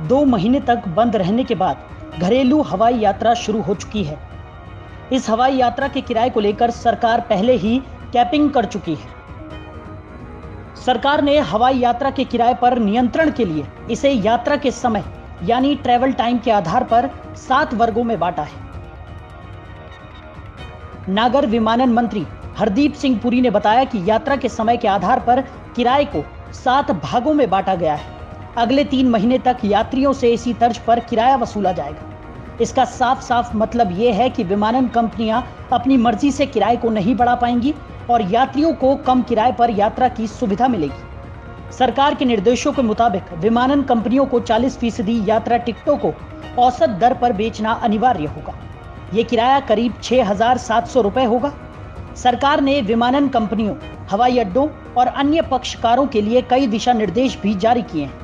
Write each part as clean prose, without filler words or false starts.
2 महीने तक बंद रहने के बाद घरेलू हवाई यात्रा शुरू हो चुकी है। इस हवाई यात्रा के किराए को लेकर सरकार पहले ही कैपिंग कर चुकी है। सरकार ने हवाई यात्रा के किराए पर नियंत्रण के लिए इसे यात्रा के समय यानी ट्रैवल टाइम के आधार पर 7 वर्गों में बांटा है। नागर विमानन मंत्री हरदीप सिंह पुरी ने बताया कि यात्रा के समय के आधार पर किराए को 7 भागों में बांटा गया है। अगले 3 महीने तक यात्रियों से इसी तर्ज पर किराया वसूला जाएगा। इसका साफ साफ मतलब यह है कि विमानन कंपनियां अपनी मर्जी से किराए को नहीं बढ़ा पाएंगी और यात्रियों को कम किराए पर यात्रा की सुविधा मिलेगी। सरकार के निर्देशों के मुताबिक विमानन कंपनियों को 40% यात्रा टिकटों को औसत दर पर बेचना अनिवार्य होगा। ये किराया करीब 6,700 रुपए होगा। सरकार ने विमानन कंपनियों, हवाई अड्डों और अन्य पक्षकारों के लिए कई दिशा निर्देश भी जारी किए हैं।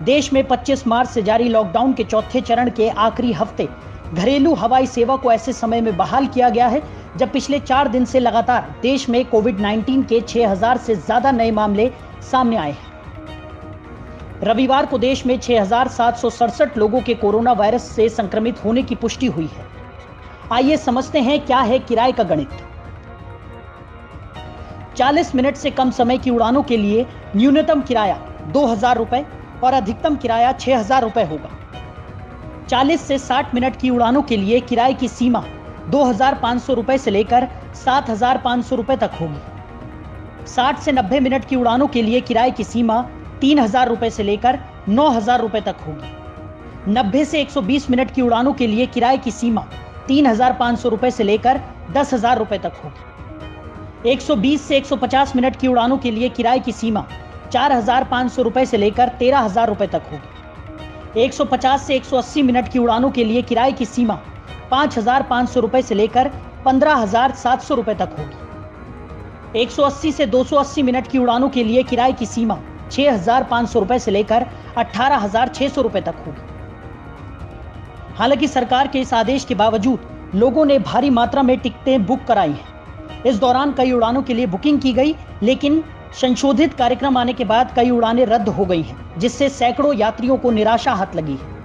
देश में 25 मार्च से जारी लॉकडाउन के चौथे चरण के आखिरी हफ्ते घरेलू हवाई सेवा को ऐसे समय में बहाल किया गया है जब पिछले 4 दिन से लगातार देश में कोविड-19 के 6,000 से ज्यादा नए मामले सामने आए हैं। रविवार को देश में 6,767 लोगों के कोरोना वायरस से संक्रमित होने की पुष्टि हुई है। आइए समझते हैं क्या है किराए का गणित। 40 मिनट से कम समय की उड़ानों के लिए न्यूनतम किराया 2,000 रुपए और अधिकतम किराया 6,000 रुपए होगा। 40 से 60 मिनट की उड़ानों के लिए किराए की सीमा 2,500 रुपए से लेकर 7,500 रुपए तक होगी। 60 से 90 मिनट की उड़ानों के लिए किराए की सीमा 3,000 रुपए से लेकर 9,000 रुपए तक होगी। 90 से 120 मिनट की उड़ानों के लिए किराए की सीमा 3,500 रुपए से लेकर 10,000 रुपए तक होगी। 120 से 150 मिनट की उड़ानों के लिए किराए की सीमा 4,500 रुपए से लेकर 13,000 रुपए तक होगी। 150 से 180 मिनट की उड़ानों के लिए किराए की सीमा 5,500 रुपए से लेकर 15,700 रुपए तक होगी। 180 से 280 मिनट की उड़ानों के लिए किराए की सीमा 6,500 रुपए से लेकर 18,600 रुपए तक होगी। हालांकि सरकार के इस आदेश के बावजूद लोगों ने भारी मात्रा में टिकटें बुक कराई हैं। इस दौरान कई उड़ानों के लिए बुकिंग की गई, लेकिन संशोधित कार्यक्रम आने के बाद कई उड़ानें रद्द हो गई हैं, जिससे सैकड़ों यात्रियों को निराशा हाथ लगी है।